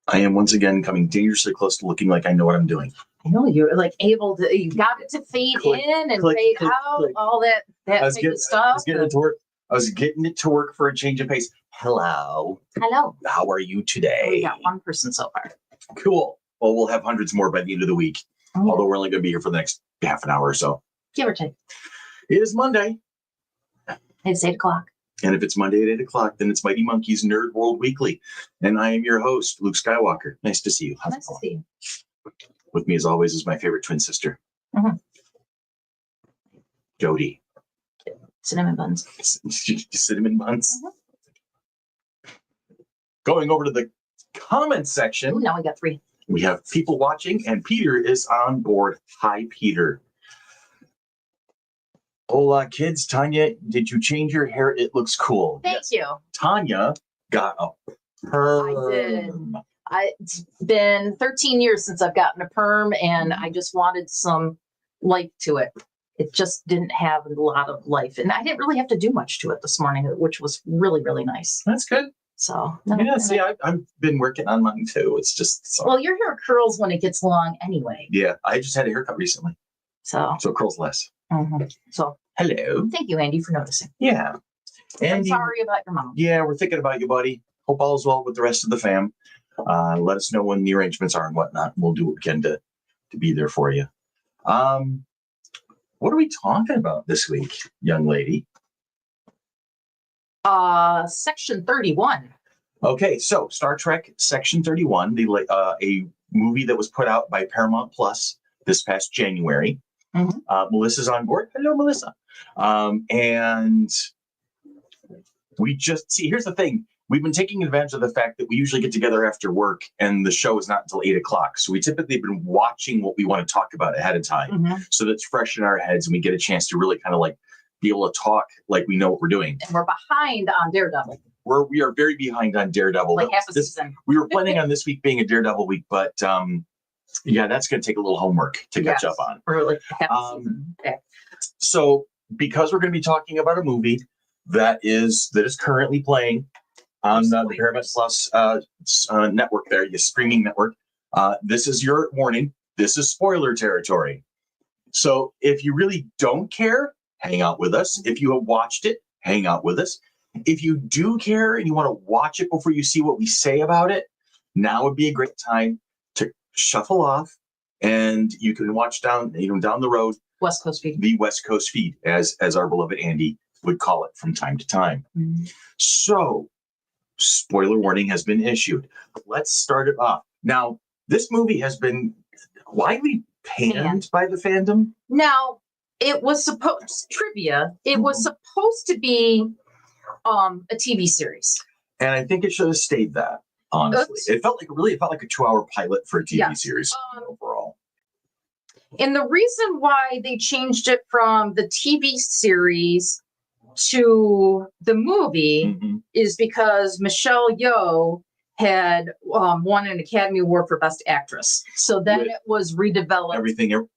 I am once again coming dangerously close to looking like I know what I'm doing. I know you're like able to. You got it to fade in and fade out. All that type of stuff. I was getting it to work. I was getting it to work for a change of pace. Hello. How are you today? We got one person so far. Cool. Well, we'll have hundreds more by the end of the week. Oh, although we're only going to be here for the next half an hour or so. Give or take. It is Monday. It's 8 o'clock. And if it's Monday at 8 o'clock, then it's Mighty Monkey's Nerd World Weekly. And I am your host, Luke Skywalker. Nice to see you. Nice to see you. With me, as always, is my favorite twin sister, Jody. Cinnamon buns. Cinnamon buns. Going over to the comments section. Ooh, now we got 3. We have people watching, and Peter is on board. Hi, Peter. Hola, kids. Tanya, did you change your hair? It looks cool. Thank you. Tanya got a perm. I did. It's been 13 years since I've gotten a perm, and I just wanted some life to it. It just didn't have a lot of life, and I didn't really have to do much to it this morning, which was really, really nice. That's good. So yeah, see, I've been working on mine too. It's just well, your hair curls when it gets long anyway. Yeah, I just had a haircut recently, so it curls less. So hello. Thank you, Andy, for noticing. Yeah, Andy, I'm sorry about your mom. Yeah, we're thinking about you, buddy. Hope all is well with the rest of the fam. Let us know when the arrangements are and whatnot. We'll do what we can to be there for you. What are we talking about this week, young lady? Section 31. Okay, so Star Trek Section 31, a movie that was put out by Paramount Plus this past January. Melissa's on board. Hello, Melissa. And we just see, here's the thing. We've been taking advantage of the fact that we usually get together after work and the show is not until 8 o'clock. So we typically have been watching what we want to talk about ahead of time. So that's fresh in our heads and we get a chance to really kind of like be able to talk like we know what we're doing. And we're behind on Daredevil. We are very behind on Daredevil. Like half a season. We were planning on this week being a Daredevil week, but yeah, that's going to take a little homework to catch up on. Really half a season. Okay. So because we're going to be talking about a movie that is currently playing on the Paramount Plus network there, your streaming network, this is your warning. This is spoiler territory. So if you really don't care, hang out with us. If you have watched it, hang out with us. If you do care and you want to watch it before you see what we say about it, now would be a great time to shuffle off, and you can watch down the road. West Coast feed. The West Coast feed, as our beloved Andy would call it from time to time. So, spoiler warning has been issued. Let's start it off. Now, this movie has been widely panned by the fandom. Now, it was supposed to be a TV series. And I think it should have stayed that, honestly. It felt like a 2-hour pilot for a TV series overall. And the reason why they changed it from the TV series to the movie is because Michelle Yeoh had won an Academy Award for Best Actress. So then it was redeveloped. Everything else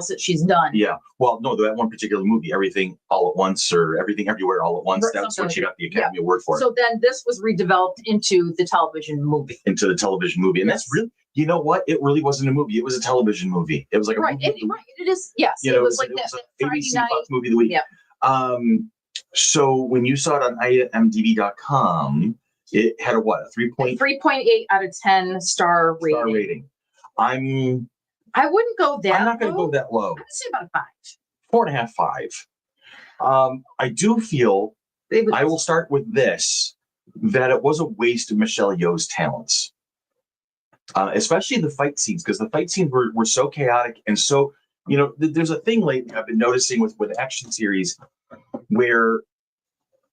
that she's done. Yeah. Well, no, that one particular movie, Everything All at Once, or Everything Everywhere All at Once, that's what she got the Academy Award for. So then this was redeveloped into the television movie. And that's really, you know what? It really wasn't a movie. It was a television movie. It was like a movie. It is. Yes. It was like that Friday ABC night movie of the week. Yeah. So when you saw it on IMDb.com, it had a 3.8 out of 10 star rating. I wouldn't go that. I'm not going to go that low. I'd say about a 5. 4.5, 5. I do feel, I will start with this, that it was a waste of Michelle Yeoh's talents. Especially the fight scenes, because the fight scenes were so chaotic and so, there's a thing lately I've been noticing with action series where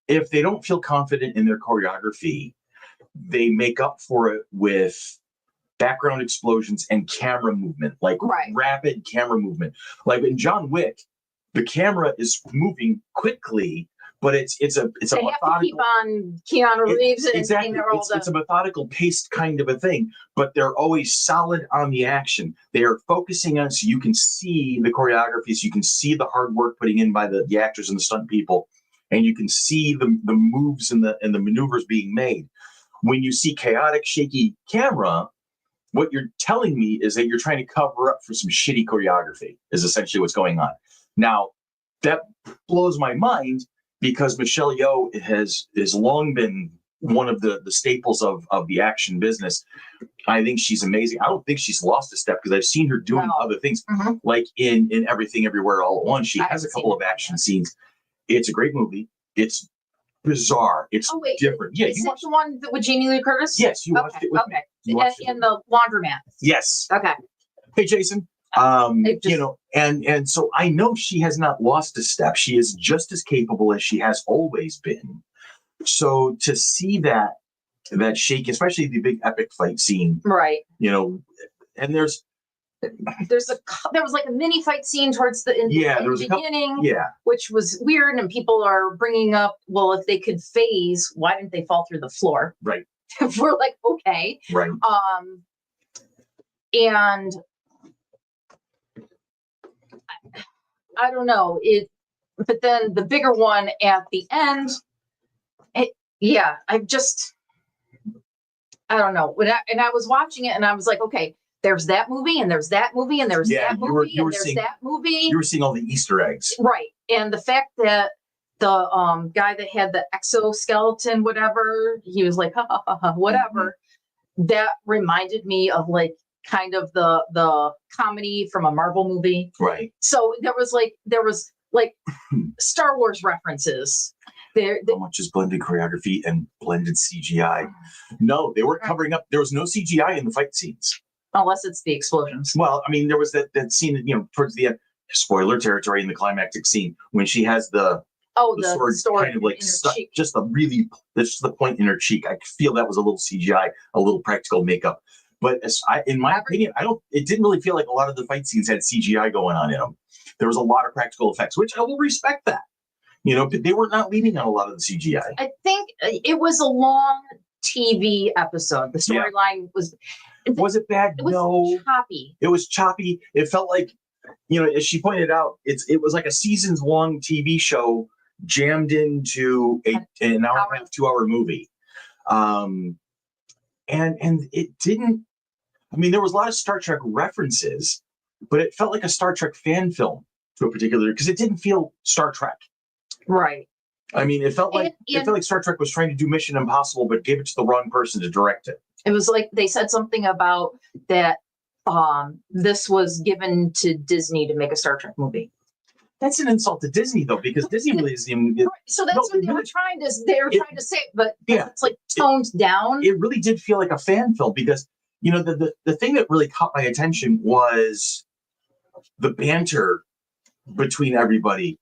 if they don't feel confident in their choreography, they make up for it with background explosions and camera movement, like rapid camera movement. Like in John Wick, the camera is moving quickly, but it's a they have to keep on Keanu Reeves and exactly. It's a methodical paced kind of a thing, but they're always solid on the action. They are focusing on, so you can see the choreography, so you can see the hard work putting in by the actors and the stunt people, and you can see the moves and the maneuvers being made. When you see chaotic, shaky camera, what you're telling me is that you're trying to cover up for some shitty choreography, is essentially what's going on. Now, that blows my mind, because Michelle Yeoh has long been one of the staples of the action business. I think she's amazing. I don't think she's lost a step, because I've seen her doing other things, like in Everything Everywhere All at Once. She has a couple of action scenes. It's a great movie. It's bizarre. It's different. Yeah, is it the one with Jamie Lee Curtis? Yes, you watched it with me. In the laundromat. Yes. Okay. Hey, Jason. And so I know she has not lost a step. She is just as capable as she has always been. So to see that shake, especially the big epic fight scene, right? And there was like a mini fight scene towards the beginning, which was weird, and people are bringing up, well, if they could phase, why didn't they fall through the floor? Right. We're like, okay, right. And I don't know it, but then the bigger one at the end, I don't know. I was watching it, and I was like, okay, there's that movie, and there's that movie, and there's that movie, and there's that movie. You were seeing all the Easter eggs, right? And the fact that the guy that had the exoskeleton, whatever, he was like, ha, ha, ha, ha, whatever. That reminded me of like kind of the comedy from a Marvel movie, right? So there was like Star Wars references. How much is blended choreography and blended CGI? No, they were covering up. There was no CGI in the fight scenes, unless it's the explosions. Well, I mean, there was that scene, towards the end, spoiler territory, in the climactic scene when she has the sword kind of like stuck, just the point in her cheek. I feel that was a little CGI, a little practical makeup. But in my opinion, it didn't really feel like a lot of the fight scenes had CGI going on in them. There was a lot of practical effects, which I will respect that. They were not leaning on a lot of the CGI. I think it was a long TV episode. The storyline was it bad? It was choppy. It was choppy. It felt like, as she pointed out, it was like a seasons long TV show jammed into an hour and a half, 2 hour movie. And it didn't. I mean, there was a lot of Star Trek references, but it felt like a Star Trek fan film to a particular, because it didn't feel Star Trek. Right. I mean, it felt like Star Trek was trying to do Mission Impossible, but gave it to the wrong person to direct it. It was like they said something about that. This was given to Disney to make a Star Trek movie. That's an insult to Disney, though, because Disney really is. So that's what they were trying to. They were trying to say, but it's like toned down. It really did feel like a fan film, because the thing that really caught my attention was the banter between everybody,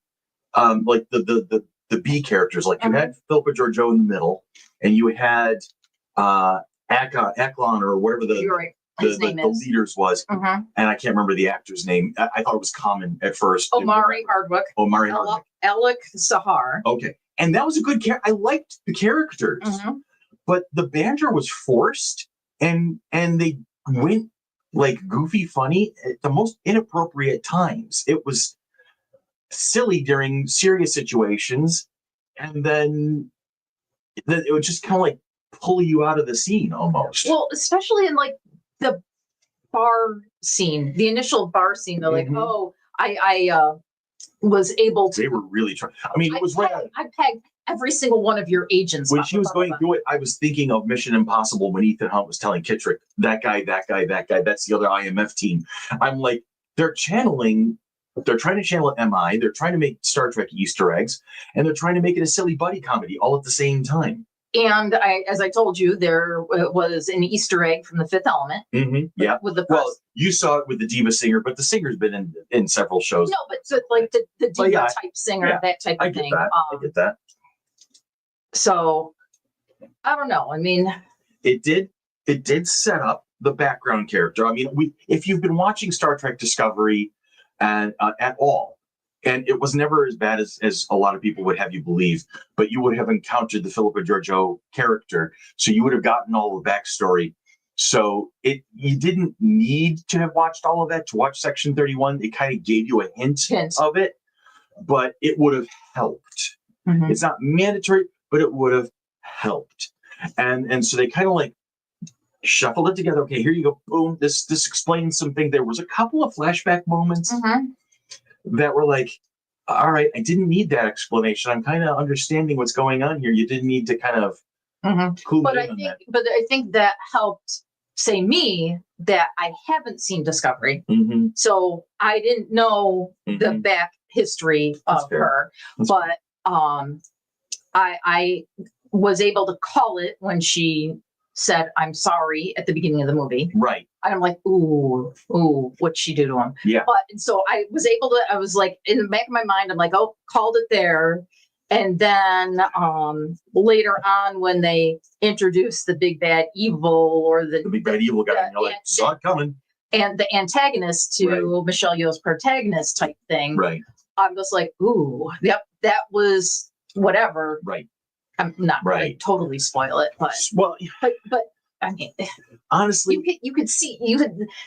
like the B characters. Like you had Philippa Georgiou in the middle, and you had Eklund or whatever the leaders was, and I can't remember the actor's name. I thought it was Common at first. Omari Hardwick. Alec Sahar. Okay, and that was a good character. I liked the characters, but the banter was forced, and they went like goofy funny at the most inappropriate times. It was silly during serious situations, and then it would just kind of like pull you out of the scene almost. Well, especially in like the bar scene, the initial bar scene. They're like, oh, I was able to. They were really trying. I mean, I pegged every single one of your agents. When she was going through it, I was thinking of Mission Impossible when Ethan Hunt was telling Kittrick, that guy, that's the other IMF team. I'm like, they're trying to channel MI, they're trying to make Star Trek Easter eggs, and they're trying to make it a silly buddy comedy all at the same time. And as I told you, there was an Easter egg from The Fifth Element. Yeah. With the you saw it with the diva singer, but the singer's been in several shows. No, but so like the diva type singer, that type of thing. I get that. So I don't know. I mean, It did set up the background character. I mean, if you've been watching Star Trek Discovery and at all, and it was never as bad as a lot of people would have you believe, but you would have encountered the Philippa Georgiou character, so you would have gotten all the backstory. So you didn't need to have watched all of that to watch Section 31. It kind of gave you a hint of it, but it would have helped. Mhm. It's not mandatory, but it would have helped. And so they kind of like shuffled it together. Okay, here you go. Boom. This explains something. There was a couple of flashback moments that were like, all right, I didn't need that explanation. I'm kind of understanding what's going on here. You didn't need to kind of clue me in on that. But I think that helped say me that I haven't seen Discovery. Mm-hmm. So I didn't know the back history of her. But I was able to call it when she said, "I'm sorry" at the beginning of the movie. Right. And I'm like, ooh, what'd she do to him? Yeah. But so I was like, in the back of my mind, I'm like, oh, called it there. And then later on, when they introduced the big bad evil or the big bad evil guy, you're like, saw it coming. And the antagonist to Michelle Yeoh's protagonist type thing. Right. I'm just like, ooh, yep, that was whatever. Right. I'm not going to totally spoil it, but I mean, honestly, you could see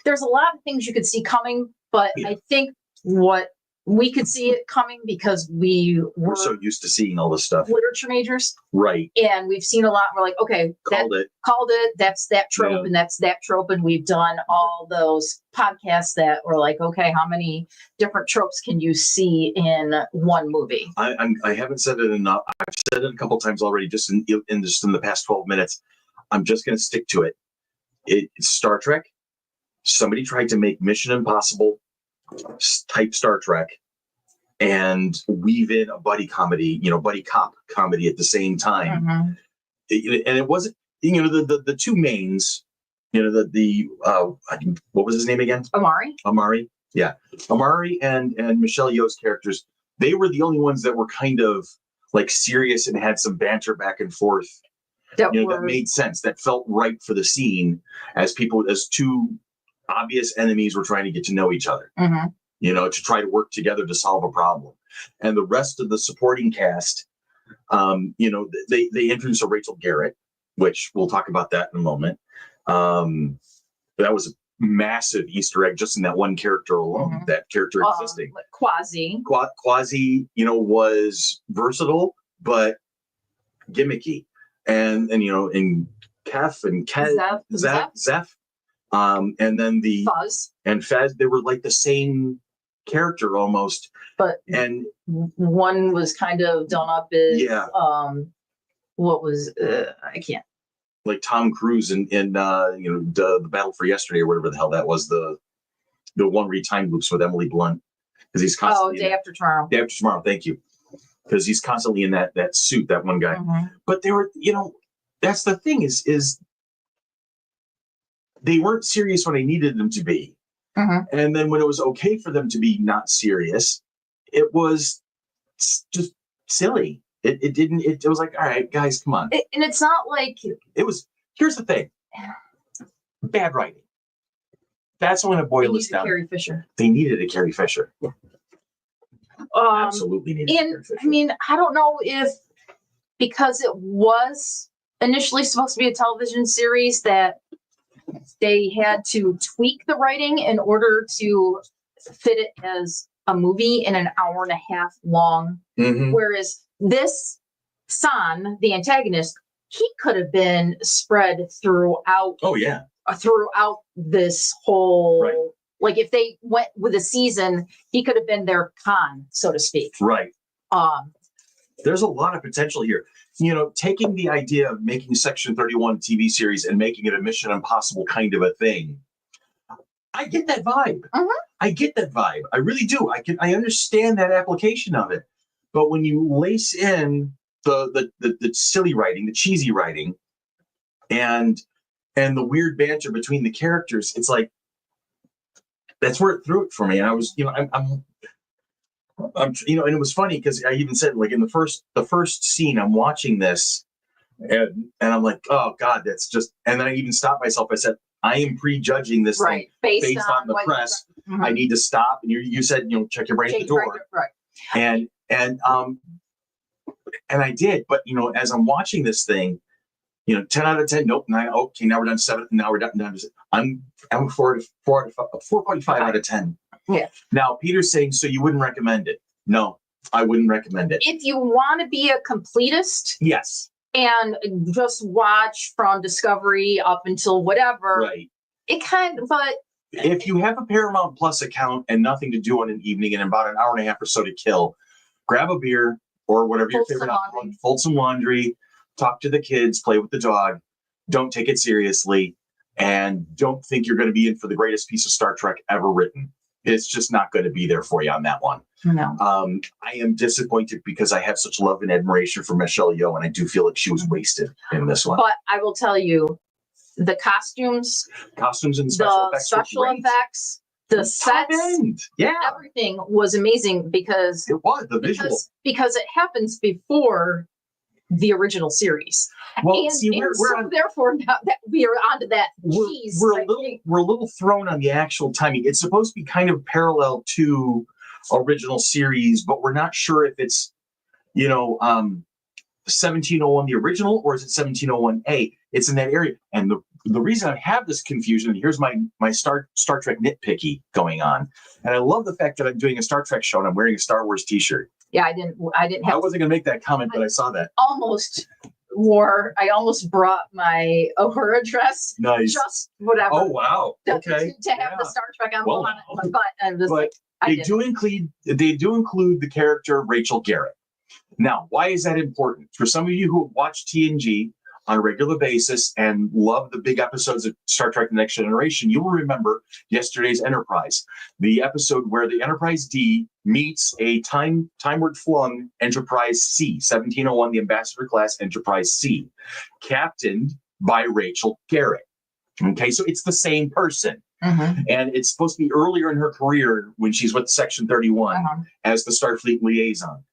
there's a lot of things you could see coming, but I think what we could see it coming because we're so used to seeing all this stuff. Literature majors. Right. And we've seen a lot. We're like, okay, called it. That's that trope and that's that trope. And we've done all those podcasts that were like, okay, how many different tropes can you see in one movie? I haven't said it enough. I've said it a couple times already, just in the past 12 minutes. I'm just going to stick to it. It's Star Trek. Somebody tried to make Mission Impossible type Star Trek and weave in a buddy comedy, buddy cop comedy at the same time. And it wasn't, the two mains, what was his name again? Amari. Yeah. Amari and Michelle Yeoh's characters, they were the only ones that were kind of like serious and had some banter back and forth. That made sense. That felt right for the scene as two obvious enemies were trying to get to know each other. To try to work together to solve a problem. And the rest of the supporting cast, they introduced a Rachel Garrett, which we'll talk about that in a moment. That was a massive Easter egg just in that one character alone, that character existing. Quasi, was versatile, but gimmicky. And Kef and Zeph. And then the Fuzz and Fez, they were like the same character almost, and one was kind of done up as what was I can't, like Tom Cruise in the Battle for Yesterday or whatever the hell that was, the one where he time loops with Emily Blunt, because he's constantly Day After Tomorrow. Thank you, because he's constantly in that suit, that one guy. But they were, that's the thing is they weren't serious when they needed them to be. And then when it was okay for them to be not serious, it was just silly. It was like, all right, guys, come on. And it's not like it was. Here's the thing: bad writing. That's when it boiled us down. Carrie Fisher. They needed a Carrie Fisher. Yeah. Absolutely needed. And I mean, I don't know if because it was initially supposed to be a television series that they had to tweak the writing in order to fit it as a movie in an hour and a half long. Whereas this San, the antagonist, he could have been spread throughout. Throughout this whole, like if they went with a season, he could have been their Khan, so to speak. Right. There's a lot of potential here. Taking the idea of making Section 31 TV series and making it a Mission Impossible kind of a thing. I get that vibe. I get that vibe. I really do. I understand that application of it. But when you lace in the silly writing, the cheesy writing, and the weird banter between the characters, it's like that's where it threw it for me. And I was, and it was funny because I even said, like, in the first scene, I'm watching this, And I'm like, oh God, that's just, and then I even stopped myself. I said, I am prejudging this thing based on the press. I need to stop. And you said, check your brain at the door. Right. And I did, but as I'm watching this thing, 10 out of 10, nope, 9, okay, now we're done 7, now we're done. I'm 4.5 out of 10. Yeah. Now Peter's saying, so you wouldn't recommend it? No, I wouldn't recommend it. If you want to be a completist, yes, and just watch from Discovery up until whatever, right. It but if you have a Paramount Plus account and nothing to do on an evening and about an hour and a half or so to kill, grab a beer or whatever your favorite alcohol, fold some laundry, talk to the kids, play with the dog. Don't take it seriously, and don't think you're going to be in for the greatest piece of Star Trek ever written. It's just not going to be there for you on that one. No. I am disappointed because I have such love and admiration for Michelle Yeoh, and I do feel like she was wasted in this one. But I will tell you, the costumes and special effects, the sets, everything was amazing because it was the visual because it happens before the original series. Well, therefore, now that we are onto that cheese, we're a little thrown on the actual timing. It's supposed to be kind of parallel to original series, but we're not sure if it's 1701 the original or is it 1701A. It's in that area, and the reason I have this confusion, and here's my Star Trek nitpicky going on, and I love the fact that I'm doing a Star Trek show and I'm wearing a Star Wars T-shirt. Yeah, I didn't have. I wasn't going to make that comment, but I saw that. I almost brought my Uhura dress. Nice. Just whatever. Oh wow. Okay. To have the Star Trek emblem on it, but they do include the character Rachel Garrett. Now, why is that important? For some of you who have watched TNG on a regular basis and love the big episodes of Star Trek: The Next Generation, you will remember yesterday's Enterprise, the episode where the Enterprise D meets a timeward flung Enterprise C, 1701, the Ambassador class Enterprise C, captained by Rachel Garrett. Okay, so it's the same person. Mm-hmm. And it's supposed to be earlier in her career when she's with Section 31 as the Starfleet liaison.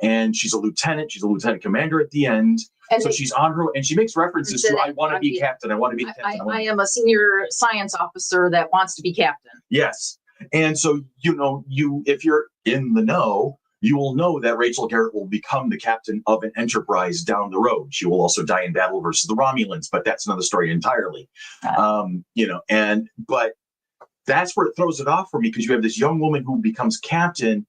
And she's a lieutenant commander at the end. And so she's on her, and she makes references to, I want to be captain. I want to be captain. I am a senior science officer that wants to be captain. Yes. And so, if you're in the know, you will know that Rachel Garrett will become the captain of an Enterprise down the road. She will also die in battle versus the Romulans, but that's another story entirely. But that's where it throws it off for me, because you have this young woman who becomes captain.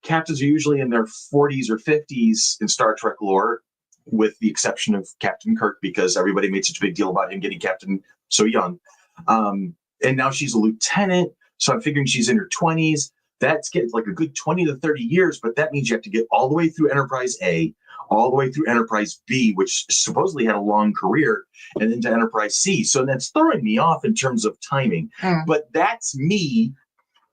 Captains are usually in their 40s or 50s in Star Trek lore, with the exception of Captain Kirk, because everybody made such a big deal about him getting captain so young. And now she's a lieutenant, so I'm figuring she's in her 20s. That's getting like a good 20 to 30 years, but that means you have to get all the way through Enterprise A, all the way through Enterprise B, which supposedly had a long career, and into Enterprise C. So that's throwing me off in terms of timing. But that's me.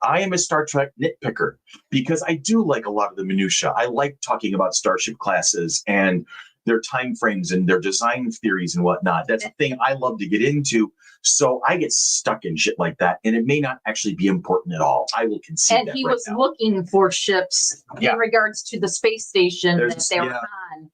I am a Star Trek nitpicker because I do like a lot of the minutia. I like talking about starship classes and their time frames and their design theories and whatnot. That's the thing I love to get into. So I get stuck in shit like that, and it may not actually be important at all. I will concede that. And he was looking for ships in regards to the space station that they were on.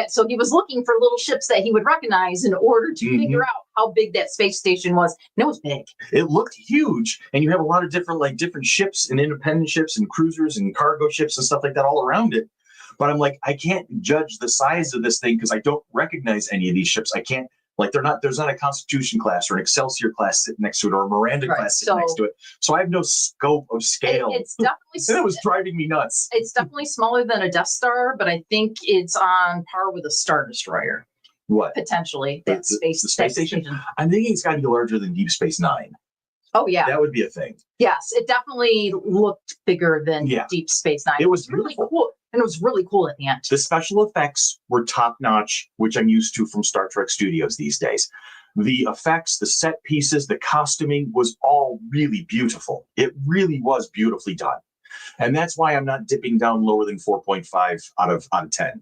So he was looking for little ships that he would recognize in order to figure out how big that space station was. And it was big. It looked huge. And you have a lot of different ships and independent ships and cruisers and cargo ships and stuff like that all around it. But I'm like, I can't judge the size of this thing because I don't recognize any of these ships. I can't, there's not a Constitution class or an Excelsior class sitting next to it or a Miranda class sitting next to it. So I have no scope of scale. It's definitely and it was driving me nuts. It's definitely smaller than a Death Star, but I think it's on par with a Star Destroyer. What? Potentially. The space station? I'm thinking it's got to be larger than Deep Space Nine. Oh, yeah. That would be a thing. Yes, it definitely looked bigger than Deep Space Nine. It was really cool. And it was really cool at the end. The special effects were top notch, which I'm used to from Star Trek Studios these days. The effects, the set pieces, the costuming was all really beautiful. It really was beautifully done. And that's why I'm not dipping down lower than 4.5 out of 10.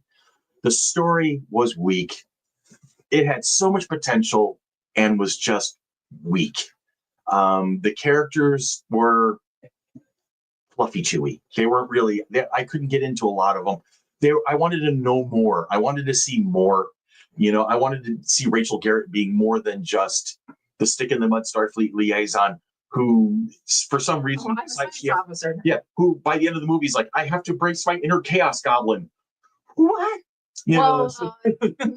The story was weak. It had so much potential and was just weak. The characters were fluffy chewy. They weren't really, I couldn't get into a lot of them. I wanted to know more. I wanted to see more. You know, I wanted to see Rachel Garrett being more than just the stick in the mud Starfleet liaison who, for some reason, I'm a science officer. who by the end of the movie is like, I have to embrace my inner chaos goblin. What? You know,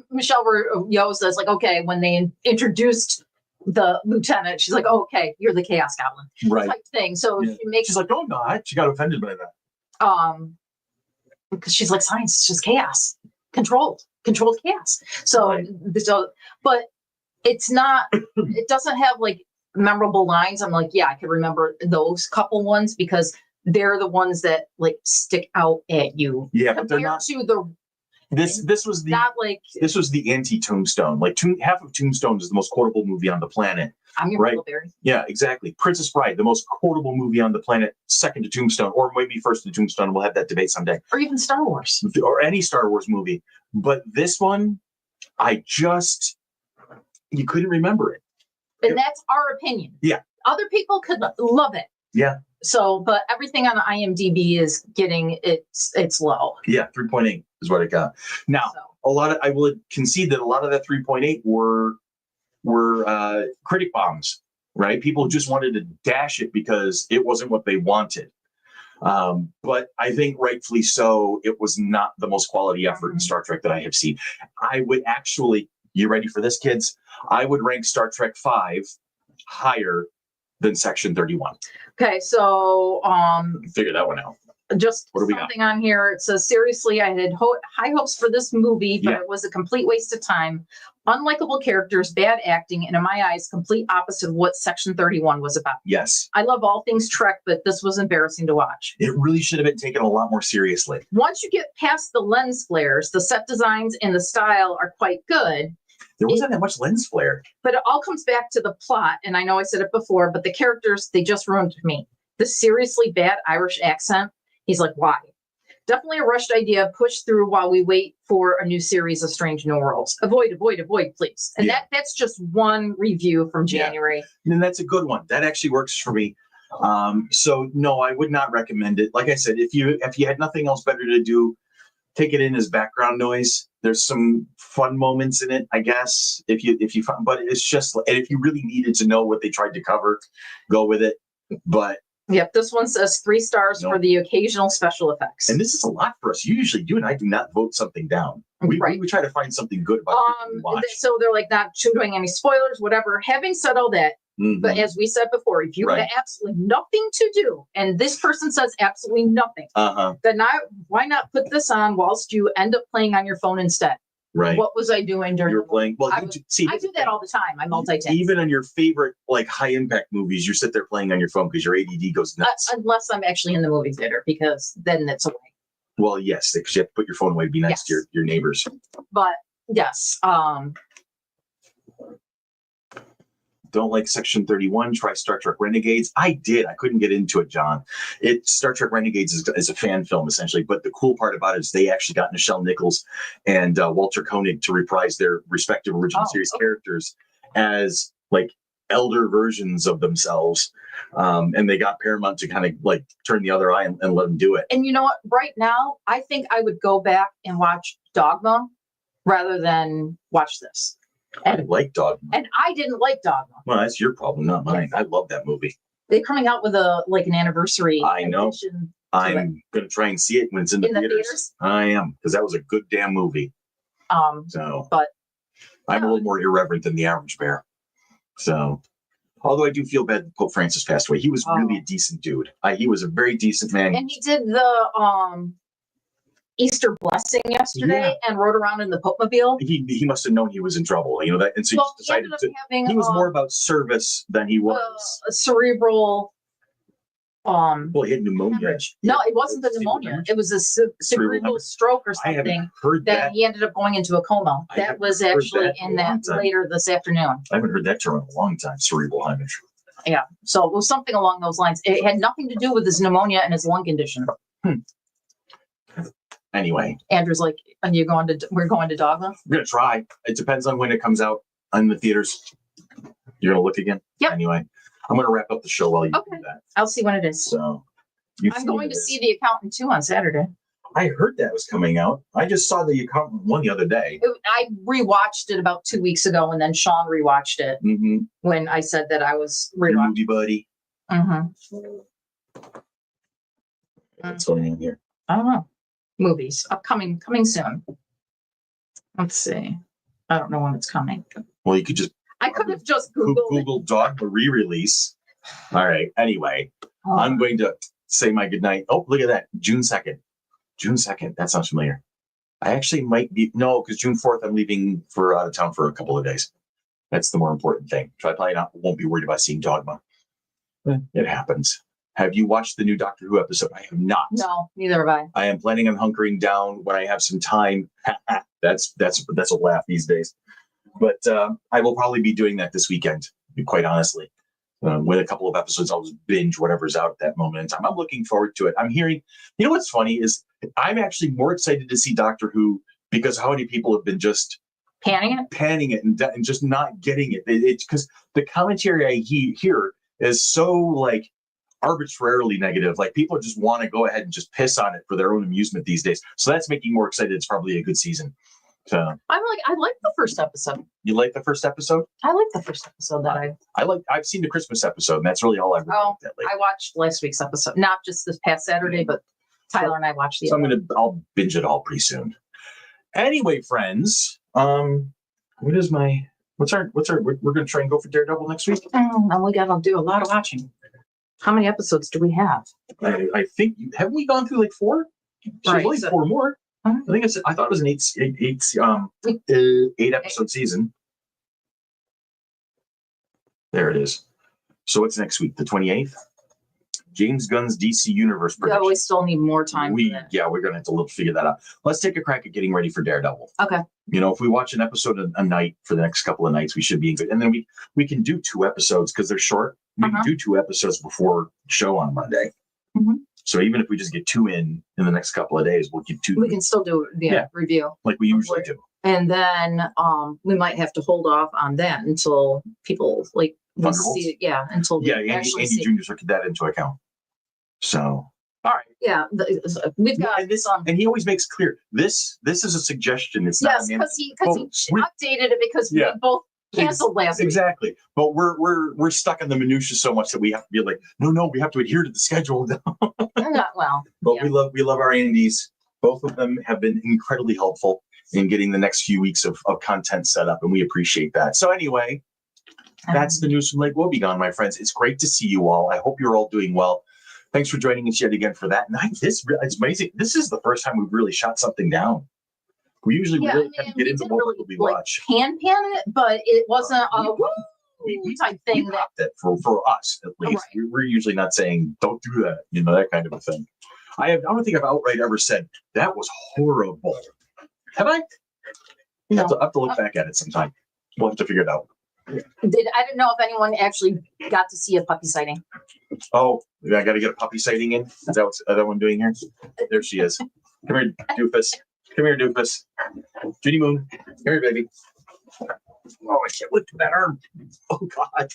Michelle Yeoh says, like, okay, when they introduced the lieutenant, she's like, oh, okay, you're the chaos goblin, right? Type thing. So she makes. She's like, oh, no, she got offended by that. Because she's like, science is just chaos, controlled chaos. So, right. But it's not. It doesn't have like memorable lines. I'm like, yeah, I can remember those couple ones because they're the ones that like stick out at you. Yeah, but they're not to the. This was the not like this was the anti-Tombstone. Like half of Tombstone is the most quotable movie on the planet. I'm your Huckleberry. Yeah, exactly. Princess Bride, the most quotable movie on the planet, second to Tombstone, or maybe first to Tombstone. We'll have that debate someday. Or even Star Wars. Or any Star Wars movie. But this one, you couldn't remember it. And that's our opinion. Yeah. Other people could love it. Yeah. So, but everything on IMDb is getting it's low. Yeah, 3.8 is what it got. Now, I will concede that a lot of that 3.8 were critic bombs, right? People just wanted to dash it because it wasn't what they wanted. But I think rightfully so, it was not the most quality effort in Star Trek that I have seen. I would actually, you ready for this, kids? I would rank Star Trek 5 higher than Section 31. Okay, so figure that one out. Just something on here. It says, seriously, I had high hopes for this movie, but it was a complete waste of time. Unlikable characters, bad acting, and in my eyes, complete opposite of what Section 31 was about. Yes. I love all things Trek, but this was embarrassing to watch. It really should have been taken a lot more seriously. Once you get past the lens flares, the set designs and the style are quite good. There wasn't that much lens flare. But it all comes back to the plot, and I know I said it before, but the characters, they just ruined me. The seriously bad Irish accent, he's like, why? Definitely a rushed idea, pushed through while we wait for a new series of Strange New Worlds. Avoid, please. And that's just one review from January. Yeah. And that's a good one. That actually works for me. So no, I would not recommend it. Like I said, if you had nothing else better to do, take it in as background noise. There's some fun moments in it, I guess. But it's just, and if you really needed to know what they tried to cover, go with it. But yep, this one says 3 stars for the occasional special effects. And this is a lot for us. Usually, you and I do not vote something down. We try to find something good about it. So they're like not doing any spoilers, whatever. Having said all that, but as we said before, if you have absolutely nothing to do, and this person says absolutely nothing, then why not put this on whilst you end up playing on your phone instead? Right. What was I doing during? You're playing. Well, I do that all the time. I multitask. Even on your favorite like high impact movies, you sit there playing on your phone because your ADD goes nuts. Unless I'm actually in the movie theater, because then it's away. Well, yes, because you have to put your phone away. Be nice to your neighbors. But yes. Don't like Section 31, try Star Trek Renegades. I did. I couldn't get into it, John. Star Trek Renegades is a fan film, essentially. But the cool part about it is they actually got Nichelle Nichols and Walter Koenig to reprise their respective original series characters as like elder versions of themselves. And they got Paramount to kind of like turn the other eye and let them do it. And you know what? Right now, I think I would go back and watch Dogma rather than watch this. I like Dogma. And I didn't like Dogma. Well, that's your problem, not mine. I love that movie. They're coming out with an anniversary. I know. I'm going to try and see it when it's in the theaters. I am, because that was a good damn movie. But I'm a little more irreverent than the average bear. So, although I do feel bad that Pope Francis passed away. He was really a decent dude. He was a very decent man. And he did the Easter blessing yesterday and rode around in the Pope-mobile. He must have known he was in trouble, that, and so he decided he was more about service than he was a cerebral. Well, he had pneumonia. No, it wasn't the pneumonia. It was a cerebral stroke or something. I haven't heard that. He ended up going into a coma. That was actually in that later this afternoon. I haven't heard that term in a long time. Cerebral hemorrhage. Yeah, so it was something along those lines. It had nothing to do with his pneumonia and his lung condition. Anyway, Andrew's like, we're going to Dogma? We're going to try. It depends on when it comes out in the theaters. You're going to look again? Yep. Anyway, I'm going to wrap up the show while you do that. I'll see when it is. So I'm going to see The Accountant too on Saturday. I heard that was coming out. I just saw the one the other day. I rewatched it about 2 weeks ago, and then Sean rewatched it when I said that I was Your rewatching. movie buddy. What's going on here? I don't know. Movies upcoming, coming soon. Let's see. I don't know when it's coming. Well, you could just. I could have just Googled Google Dogma re-release. All right. Anyway, I'm going to say my goodnight. Oh, look at that. June 2nd. June 2nd. That sounds familiar. I actually might be. No, because June 4th, I'm leaving for out of town for a couple of days. That's the more important thing. So I probably won't be worried about seeing Dogma. It happens. Have you watched the new Doctor Who episode? I have not. No, neither have I. I am planning on hunkering down when I have some time. That's a laugh these days. But I will probably be doing that this weekend, quite honestly. With a couple of episodes, I'll just binge whatever's out at that moment in time. I'm looking forward to it. I'm hearing, you know what's funny is I'm actually more excited to see Doctor Who because how many people have been just panning it and just not getting it. It's because the commentary I hear is so like arbitrarily negative. Like people just want to go ahead and just piss on it for their own amusement these days. So that's making me more excited. It's probably a good season. So I like the first episode. You like the first episode? I like the first episode that I've seen the Christmas episode, and that's really all I've looked at lately. I watched last week's episode, not just this past Saturday, but Tyler and I watched the. So I'll binge it all pretty soon. Anyway, friends, we're gonna try and go for Daredevil next week. And we gotta do a lot of watching. How many episodes do we have? I think haven't we gone through like 4? There's only 4 more. I thought it was an 8 episode season. There it is. So what's next week? The 28th? James Gunn's DC Universe prediction. Yeah, we still need more time. We're gonna have to figure that out. Let's take a crack at getting ready for Daredevil. Okay. You know, if we watch an episode a night for the next couple of nights, we should be in good. And then we can do 2 episodes because they're short. We can do 2 episodes before show on Monday. So even if we just get 2 in the next couple of days, we'll get 2. We can still do review like we usually do. And then we might have to hold off on that until people will see it. Yeah, until Andy Jr. took that into account. So all right. Yeah, we've got this on, and he always makes clear this is a suggestion. It's not because he updated it because we both canceled last week. Exactly. But we're stuck in the minutia so much that we have to be like, no, we have to adhere to the schedule. But we love our Andys. Both of them have been incredibly helpful in getting the next few weeks of content set up, and we appreciate that. So anyway, that's the news from Lake Wobegon, my friends. It's great to see you all. I hope you're all doing well. Thanks for joining us yet again for that. And it's amazing. This is the first time we've really shot something down. We usually really kind of get into what we watch. Pan it, but it wasn't a type thing that for us at least. Right. We're usually not saying don't do that, that kind of a thing. I don't think I've outright ever said that was horrible. Have I? No. I have to look back at it sometime. We'll have to figure it out. I didn't know if anyone actually got to see a puppy sighting. Oh, I got to get a puppy sighting in. Is that what's the other one doing here? There she is. Come here, doofus. Come here, doofus. Judy Moon. Come here, baby. Oh, I can't look at that arm. Oh, God.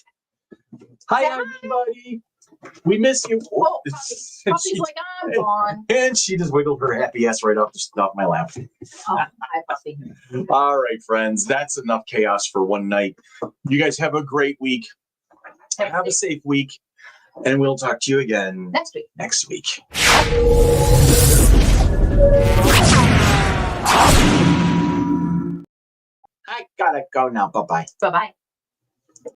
Hi, everybody. We miss you. Oh, puppy's like, I'm gone. And she just wiggled her happy ass right off my lap. Oh, hi, puppy. All right, friends. That's enough chaos for one night. You guys have a great week. Have a safe week. And we'll talk to you again next week. I gotta go now. Bye-bye. Bye-bye.